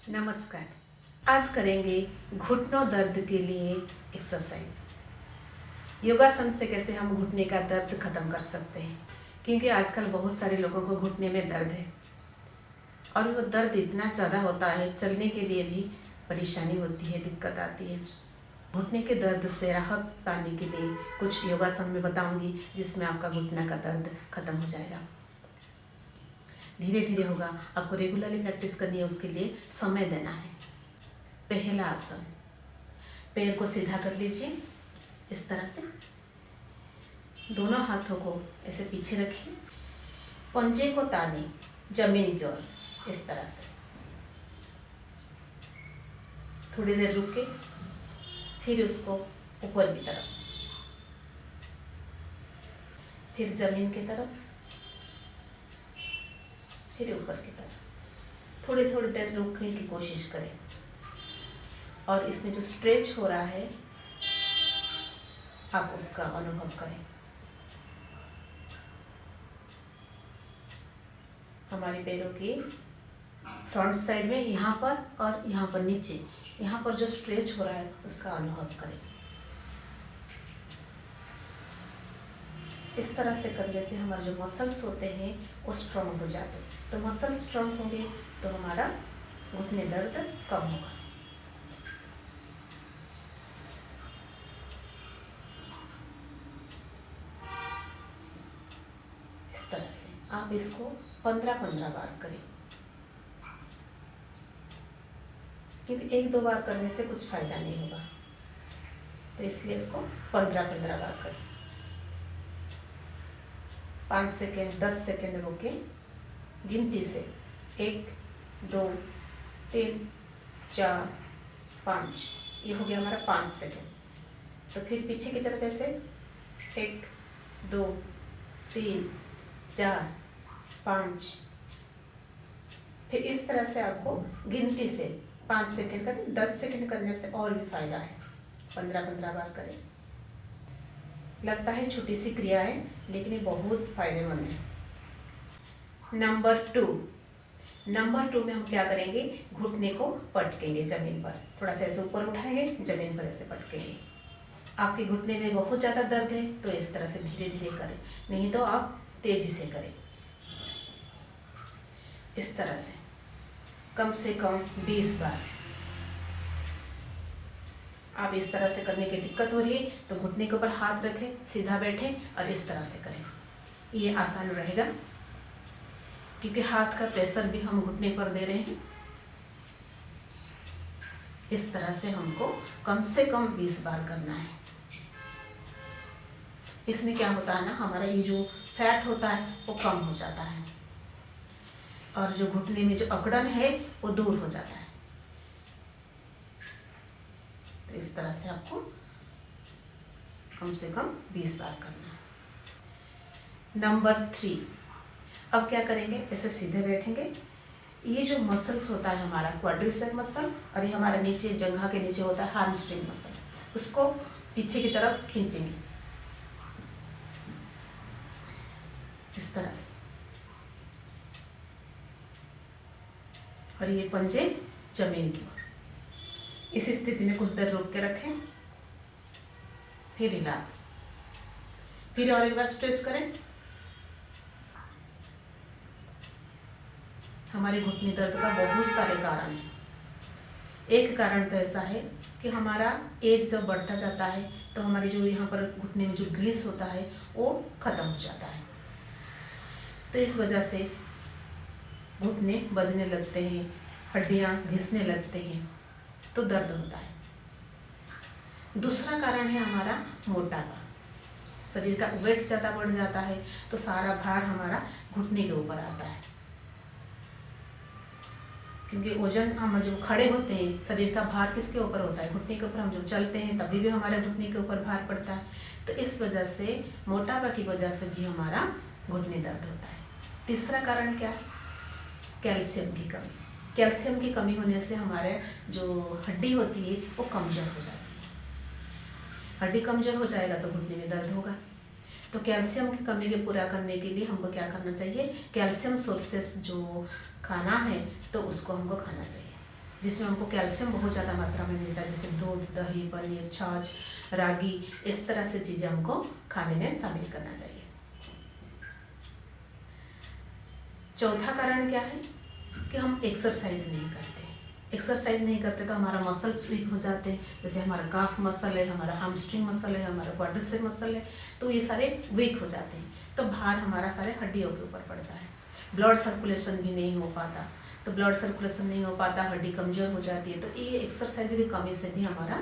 नमस्कार। आज करेंगे घुटनों दर्द के लिए एक्सरसाइज। योगासन से कैसे हम घुटने का दर्द खत्म कर सकते हैं, क्योंकि आजकल बहुत सारे लोगों को घुटने में दर्द है और वो दर्द इतना ज़्यादा होता है, चलने के लिए भी परेशानी होती है, दिक्कत आती है। घुटने के दर्द से राहत पाने के लिए कुछ योगासन में बताऊंगी, जिसमें आपका घुटना का दर्द खत्म हो जाएगा। धीरे धीरे होगा, आपको रेगुलरली प्रैक्टिस करनी है, उसके लिए समय देना है। पहला आसन, पैर को सीधा कर लीजिए इस तरह से, दोनों हाथों को ऐसे पीछे रखिए, पंजे को ताने जमीन की ओर इस तरह से। थोड़ी देर रुक के फिर उसको ऊपर की तरफ, फिर जमीन की तरफ, फिर ऊपर की तरफ। थोड़ी थोड़ी देर रुकने की कोशिश करें और इसमें जो स्ट्रेच हो रहा है आप उसका अनुभव करें। हमारे पैरों की फ्रंट साइड में यहाँ पर और यहाँ पर नीचे, यहाँ पर जो स्ट्रेच हो रहा है उसका अनुभव करें। इस तरह से करने से हमारे जो मसल्स होते हैं वो स्ट्रॉन्ग हो जाते हैं। तो मसल स्ट्रॉन्ग होंगे तो हमारा घुटने दर्द कम होगा। इस तरह से आप इसको 15-15 बार करें, क्योंकि 1-2 बार करने से कुछ फायदा नहीं होगा, तो इसलिए इसको 15-15 बार करें। 5 सेकेंड 10 सेकेंड रोके गिनती से, 1 2 3 4 5, ये हो गया हमारा 5 सेकेंड। तो फिर पीछे की तरफ ऐसे 1 2 3 4 5, फिर इस तरह से आपको गिनती से 5 सेकेंड करें। 10 सेकेंड करने से और भी फायदा है। 15-15 बार करें। लगता है छोटी सी क्रिया है, लेकिन ये बहुत फायदेमंद है। नंबर 2 में हम क्या करेंगे, घुटने को पटकेंगे जमीन पर, थोड़ा सा ऐसे ऊपर उठाएंगे, जमीन पर ऐसे पटकेंगे। आपके घुटने में बहुत ज़्यादा दर्द है तो इस तरह से धीरे धीरे करें, नहीं तो आप तेजी से करें। इस तरह से कम 20 बार। आप इस तरह से करने की दिक्कत हो रही है तो घुटने के ऊपर हाथ रखें, सीधा बैठें और इस तरह से करें। ये आसान रहेगा, क्योंकि हाथ का प्रेशर भी हम घुटने पर दे रहे हैं। इस तरह से हमको कम से कम 20 बार करना है। इसमें क्या होता है ना, हमारा ये जो फैट होता है वो कम हो जाता है और जो घुटने में जो अकड़न है वो दूर हो जाता है। तो इस तरह से आपको कम से कम 20 बार करना है। नंबर 3, अब क्या करेंगे, ऐसे सीधे बैठेंगे। ये जो मसल्स होता है हमारा क्वाड्रिसेप मसल, और ये हमारा नीचे जंघा के नीचे होता है हैमस्ट्रिंग मसल, उसको पीछे की तरफ खींचेंगे इस तरह से, और ये पंजे जमीन की ओर। इस स्थिति में कुछ देर रोक के रखें, फिर रिलैक्स, फिर और एक बार स्ट्रेच करें। हमारे घुटने दर्द का बहुत सारे कारण हैं। एक कारण तो ऐसा है कि हमारा एज जब बढ़ता जाता है तो हमारे जो यहाँ पर घुटने में जो ग्रीस होता है वो खत्म हो जाता है, तो इस वजह से घुटने बजने लगते हैं, हड्डियाँ घिसने लगते हैं, तो दर्द होता है। दूसरा कारण है हमारा मोटापा। शरीर का वेट ज़्यादा बढ़ जाता है तो सारा भार हमारा घुटने के ऊपर आता है, क्योंकि वजन, हम जब खड़े होते हैं शरीर का भार किसके ऊपर होता है, घुटने के ऊपर। हम जब चलते हैं तभी भी हमारे घुटने के ऊपर भार पड़ता है, तो इस वजह से मोटापा की वजह से भी हमारा घुटने दर्द होता है। तीसरा कारण क्या है, कैल्शियम की कमी। कैल्शियम की कमी होने से हमारे जो हड्डी होती है वो कमज़ोर हो जाती है। हड्डी कमज़ोर हो जाएगा तो घुटने में दर्द होगा। तो कैल्शियम की कमी को पूरा करने के लिए हमको क्या करना चाहिए, कैल्शियम सोर्सेस जो खाना है तो उसको हमको खाना चाहिए। जिसमें हमको कैल्शियम बहुत ज़्यादा मात्रा में मिलता है, जैसे दूध, दही, पनीर, छाछ, रागी, इस तरह से चीज़ें हमको खाने में शामिल करना चाहिए। चौथा कारण क्या है कि हम एक्सरसाइज नहीं करते। एक्सरसाइज नहीं करते तो हमारा मसल्स वीक हो जाते हैं, जैसे हमारा काफ मसल है, हमारा हैमस्ट्रिंग मसल है, हमारा क्वाड्रिसेप मसल है, तो ये सारे वीक हो जाते हैं, तो भार हमारा सारे हड्डियों के ऊपर पड़ता है। ब्लड सर्कुलेशन भी नहीं हो पाता, तो ब्लड सर्कुलेशन नहीं हो पाता, हड्डी कमज़ोर हो जाती है, तो ये एक्सरसाइज की कमी से भी हमारा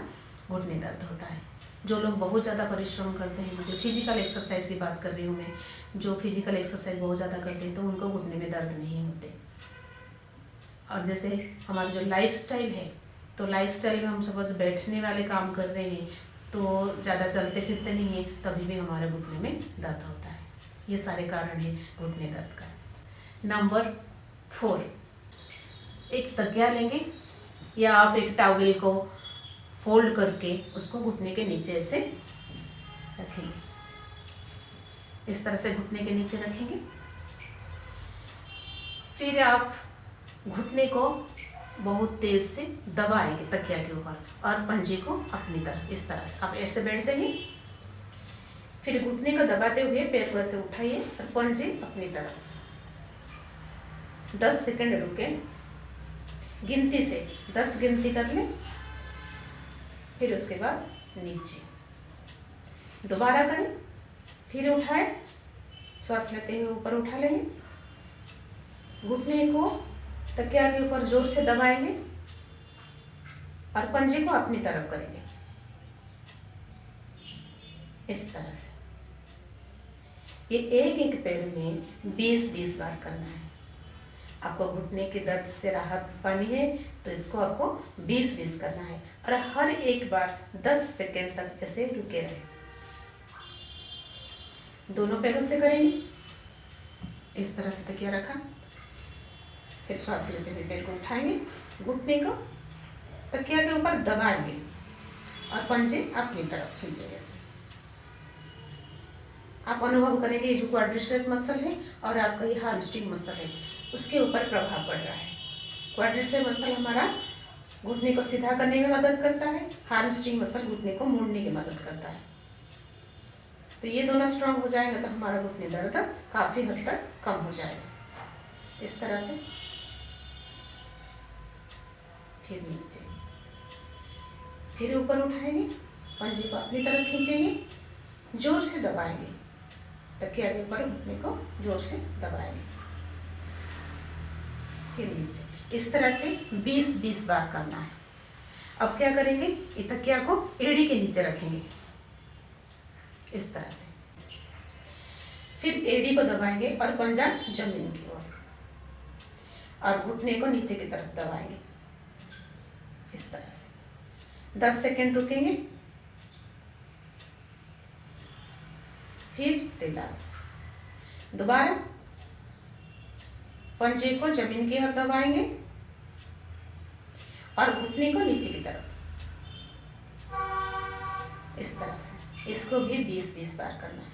घुटने दर्द होता है। जो लोग बहुत ज़्यादा परिश्रम करते हैं, मतलब फिजिकल एक्सरसाइज की बात कर रही हूँ मैं, जो फिजिकल एक्सरसाइज बहुत ज़्यादा करते हैं तो उनको घुटने में दर्द नहीं होते। और जैसे हमारा जो लाइफस्टाइल है, तो लाइफस्टाइल में हम सपोज बैठने वाले काम कर रहे हैं, तो ज़्यादा चलते फिरते नहीं हैं, तभी भी हमारे घुटने में दर्द होता है। ये सारे कारण हैं घुटने दर्द का। नंबर 4, एक तकिया लेंगे या आप एक टॉवेल को फोल्ड करके उसको घुटने के नीचे से रखेंगे। इस तरह से घुटने के नीचे रखेंगे। फिर आप घुटने को बहुत तेज से दबाएंगे तकिया के ऊपर और पंजे को अपनी तरफ, इस तरह से आप ऐसे बैठ जाइए। फिर घुटने को दबाते हुए पैर को ऐसे उठाइए और पंजे अपनी तरफ। 10 सेकंड रुके, गिनती से 10 गिनती कर लें, फिर उसके बाद नीचे दोबारा करें, फिर उठाएं, श्वास लेते हुए ऊपर उठा लेंगे, घुटने को तकिया के ऊपर जोर से दबाएंगे और पंजे को अपनी तरफ करेंगे, इस तरह से। ये एक एक पैर में 20-20 बार करना है। आपको घुटने के दर्द से राहत पानी है तो इसको आपको 20-20 करना है और हर एक बार 10 सेकंड तक ऐसे रुके रहे। दोनों पैरों से करेंगे, इस तरह से तकिया रखा, फिर श्वास लेते हुए पैर को उठाएंगे, घुटने को तकिया के ऊपर दबाएंगे और पंजे अपनी तरफ खींचेंगे। ऐसे आप अनुभव करेंगे ये जो क्वाड्रिसेप मसल है और आपका ये हैमस्ट्रिंग मसल है, उसके ऊपर प्रभाव पड़ रहा है। क्वाड्रिसेप मसल हमारा घुटने को सीधा करने में मदद करता है, हैमस्ट्रिंग मसल घुटने को मोड़ने की मदद करता है। तो ये दोनों स्ट्रांग हो जाएगा तो हमारा घुटने दर्द काफ़ी हद तक कम हो जाएगा। इस तरह से फिर नीचे, फिर ऊपर उठाएंगे, पंजे को अपनी तरफ खींचेंगे, जोर से दबाएंगे, तकिया के ऊपर घुटने को जोर से दबाएंगे, फिर नीचे। इस तरह से 20-20 बार करना है। अब क्या करेंगे, ये तकिया को एड़ी के नीचे रखेंगे, इस तरह से। फिर एड़ी को दबाएंगे और पंजा जमीन की ओर और घुटने को नीचे की तरफ दबाएंगे, इस तरह से। 10 सेकंड रुकेंगे, फिर रिलैक्स। दोबारा पंजे को जमीन की ओर दबाएंगे और घुटने को नीचे की तरफ, इस तरह से। इसको भी 20-20 बार करना है।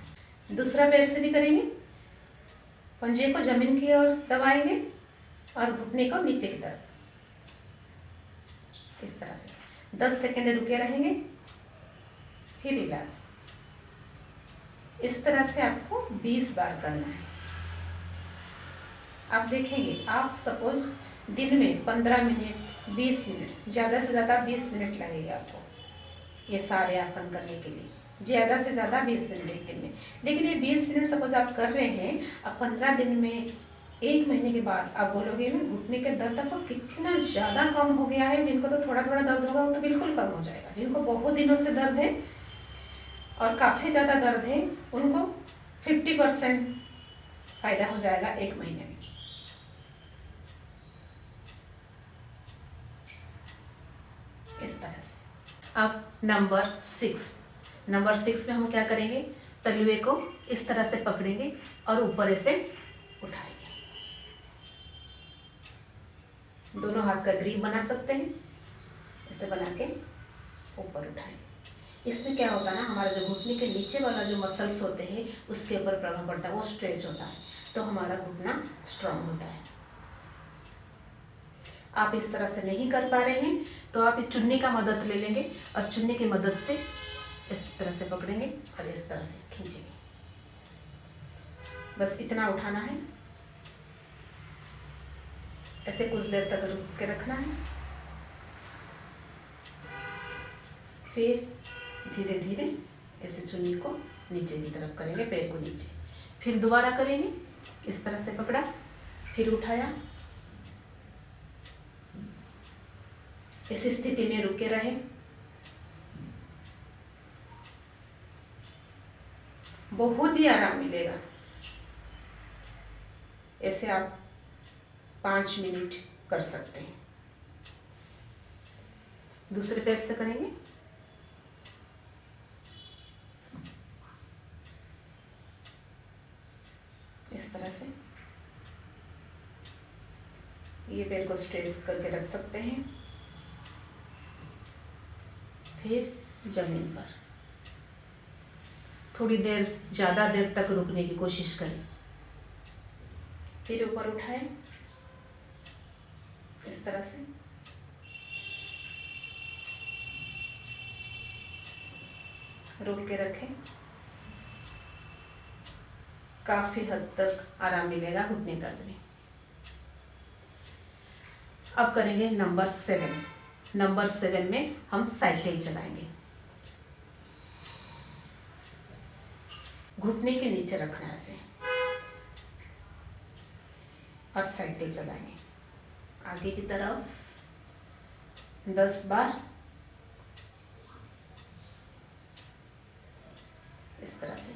दूसरा पैर से भी करेंगे, पंजे को जमीन की ओर दबाएंगे और घुटने को नीचे की तरफ, इस तरह से। 10 सेकंड रुके रहेंगे, फिर रिलैक्स। इस तरह से आपको 20 बार करना है। आप देखेंगे, आप सपोज दिन में 15 मिनट, 20 मिनट, ज़्यादा से ज़्यादा 20 मिनट लगेगा आपको ये सारे आसन करने के लिए, ज़्यादा से ज़्यादा 20 मिनट एक दिन में। लेकिन ये 20 मिनट सपोज आप कर रहे हैं, अब 15 दिन में, 1 महीने के बाद आप बोलोगे ना घुटने के दर्द आपको कितना ज़्यादा कम हो गया है। जिनको तो थोड़ा थोड़ा दर्द होगा वो तो बिल्कुल कम हो जाएगा, जिनको बहुत दिनों से दर्द है और काफ़ी ज़्यादा दर्द है उनको 50% फायदा हो जाएगा 1 महीने में। इस तरह से। अब नंबर 6 में हम क्या करेंगे, तलवे को इस तरह से पकड़ेंगे और ऊपर ऐसे उठाएंगे। दोनों हाथ का ग्रिप बना सकते हैं, ऐसे बना के ऊपर उठाएंगे। इसमें क्या होता है ना, हमारा जो घुटने के नीचे वाला जो मसल्स होते हैं उसके ऊपर प्रभाव पड़ता है, वो स्ट्रेच होता है, तो हमारा घुटना स्ट्रांग होता है। आप इस तरह से नहीं कर पा रहे हैं तो आप इस चुन्नी का मदद ले लेंगे और चुन्नी की मदद से इस तरह से पकड़ेंगे और इस तरह से खींचेंगे। बस इतना उठाना है, ऐसे कुछ देर तक रुक के रखना है। फिर धीरे धीरे ऐसे चुन्नी को नीचे की तरफ करेंगे, पैर को नीचे। फिर दोबारा करेंगे, इस तरह से पकड़ा, फिर उठाया, इस स्थिति में रुके रहे। बहुत ही आराम मिलेगा। ऐसे आप 5 मिनट कर सकते हैं। दूसरे पैर से करेंगे। इस तरह से ये पैर को स्ट्रेच करके रख सकते हैं। फिर जमीन पर थोड़ी देर, ज़्यादा देर तक रुकने की कोशिश करें। फिर ऊपर उठाएं, इस तरह से। रोक के रखें। काफ़ी हद तक आराम मिलेगा घुटने दर्द में। अब करेंगे नंबर 7। नंबर 7 में हम साइकिल चलाएंगे। घुटने के नीचे रखना है ऐसे और साइकिल चलाएंगे आगे की तरफ 10 बार। इस तरह से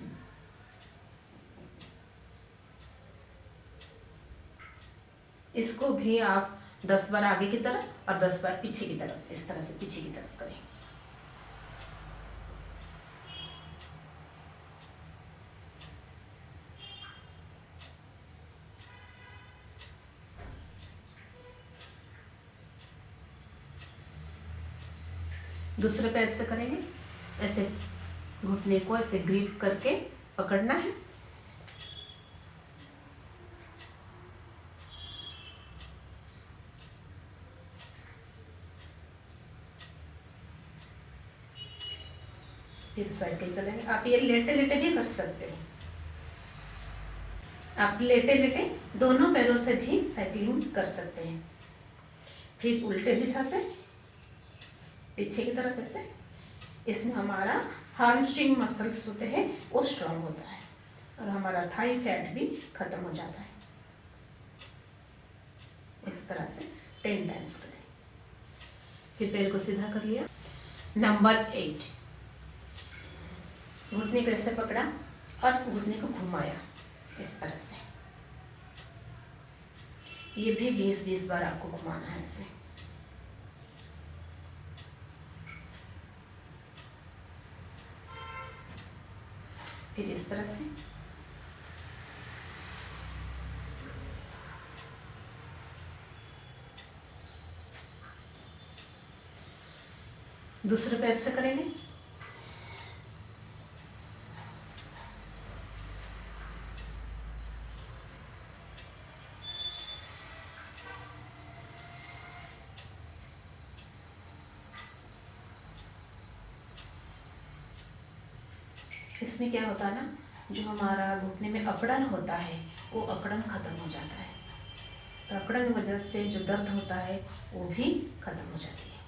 इसको भी आप 10 बार आगे की तरफ और 10 बार पीछे की तरफ, इस तरह से पीछे की तरफ करें। दूसरे पैर से करेंगे, ऐसे घुटने को ऐसे ग्रिप करके पकड़ना है। फिर साइकिल चलेंगे। आप ये लेटे लेटे भी कर सकते हैं। आप लेटे लेटे दोनों पैरों से भी साइकिलिंग कर सकते हैं। फिर उल्टे दिशा से पीछे की तरफ ऐसे। इसमें हमारा हार्मस्ट्रिंग मसल्स होते हैं वो स्ट्रांग होता है और हमारा थाई फैट भी खत्म हो जाता है। इस तरह से 10 टाइम्स करें। फिर पैर को सीधा कर लिया। नंबर 8, घुटने को ऐसे पकड़ा और घुटने को घुमाया इस तरह से। ये भी 20-20 बार आपको घुमाना है ऐसे। फिर इस तरह से दूसरे पैर से करेंगे। इसमें क्या होता है ना, जो हमारा घुटने में अकड़न होता है वो अकड़न खत्म हो जाता है। तो अकड़न की वजह से जो दर्द होता है वो भी खत्म हो जाती है।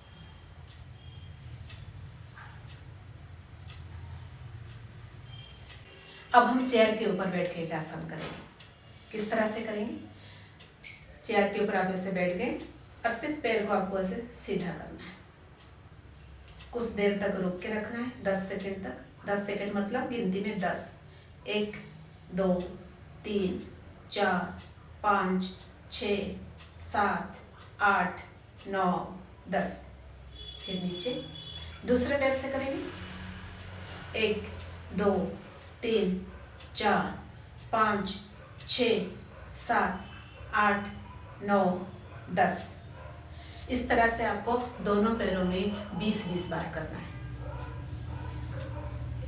अब हम चेयर के ऊपर बैठ के आसन करेंगे। किस तरह से करेंगे? चेयर के ऊपर आप ऐसे बैठ गए और सिर्फ पैर को आपको ऐसे सीधा करना है। कुछ देर तक रोक के रखना है, 10 सेकंड तक। 10 सेकंड मतलब गिनती में 10, 1 2 3 4 5 6 7 8 9 10। फिर नीचे दूसरे पैर से करेंगे। 1 2 3 4 5 6 7 8 9 10। इस तरह से आपको दोनों पैरों में 20-20 बार करना है।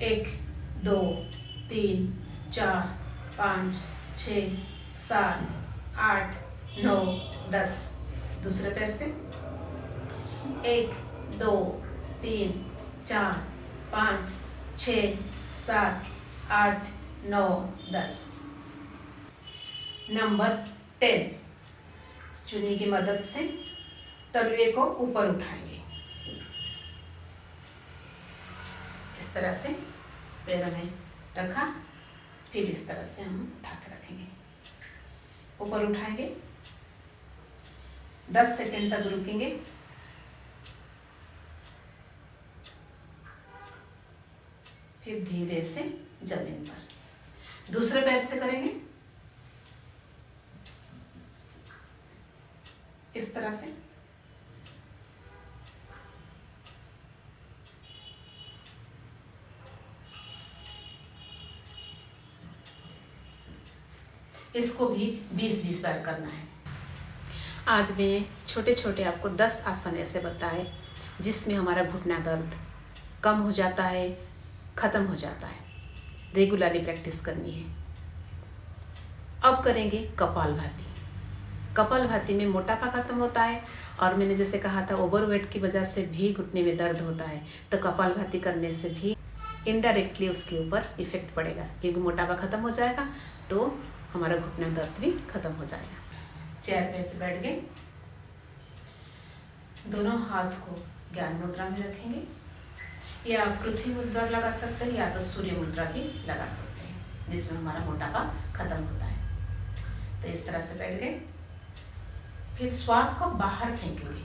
1 2 3 4 5 6 7 8 9 10। दूसरे पैर से 1 2 3 4 5 6 7 8 9 10। नंबर 10, चुन्नी की मदद से तलवे को ऊपर उठाएंगे। इस तरह से पैरों में रखा, फिर इस तरह से हम उठा के रखेंगे। ऊपर उठाएंगे, 10 सेकंड तक रुकेंगे। फिर धीरे से जमीन पर। दूसरे पैर से करेंगे इस तरह से। इसको भी 20-20 बार करना है। आज मैं छोटे छोटे आपको 10 आसन ऐसे बताए जिसमें हमारा घुटना दर्द कम हो जाता है, ख़त्म हो जाता है। रेगुलरली प्रैक्टिस करनी है। अब करेंगे कपालभाति। कपालभाति में मोटापा खत्म होता है, और मैंने जैसे कहा था ओवरवेट की वजह से भी घुटने में दर्द होता है, तो कपालभाति करने से भी इनडायरेक्टली उसके ऊपर इफेक्ट पड़ेगा, क्योंकि मोटापा खत्म हो जाएगा तो हमारा घुटना दर्द भी खत्म हो जाएगा। चेयर पे से बैठ गए, दोनों हाथ को ज्ञान मुद्रा में रखेंगे, या आप पृथ्वी मुद्रा लगा सकते हैं या तो सूर्य मुद्रा भी लगा सकते हैं, जिसमें हमारा मोटापा खत्म होता है। तो इस तरह से बैठ गए, फिर श्वास को बाहर फेंकेंगे।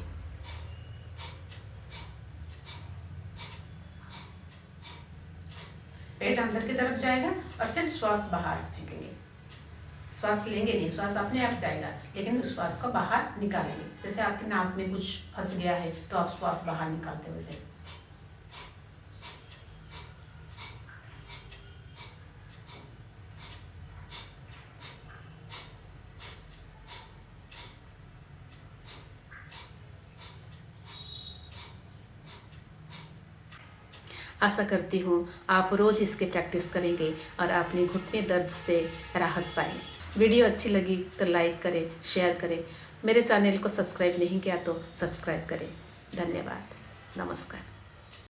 पेट अंदर की तरफ जाएगा और सिर्फ श्वास बाहर फेंकेंगे। श्वास लेंगे नहीं, श्वास अपने आप जाएगा, लेकिन उस श्वास को बाहर निकालेंगे। जैसे आपके नाक में कुछ फंस गया है तो आप श्वास बाहर निकालते वैसे। आशा करती हूँ आप रोज़ इसके प्रैक्टिस करेंगे और अपने घुटने दर्द से राहत पाएंगे। वीडियो अच्छी लगी तो लाइक करें, शेयर करें। मेरे चैनल को सब्सक्राइब नहीं किया तो सब्सक्राइब करें। धन्यवाद। नमस्कार।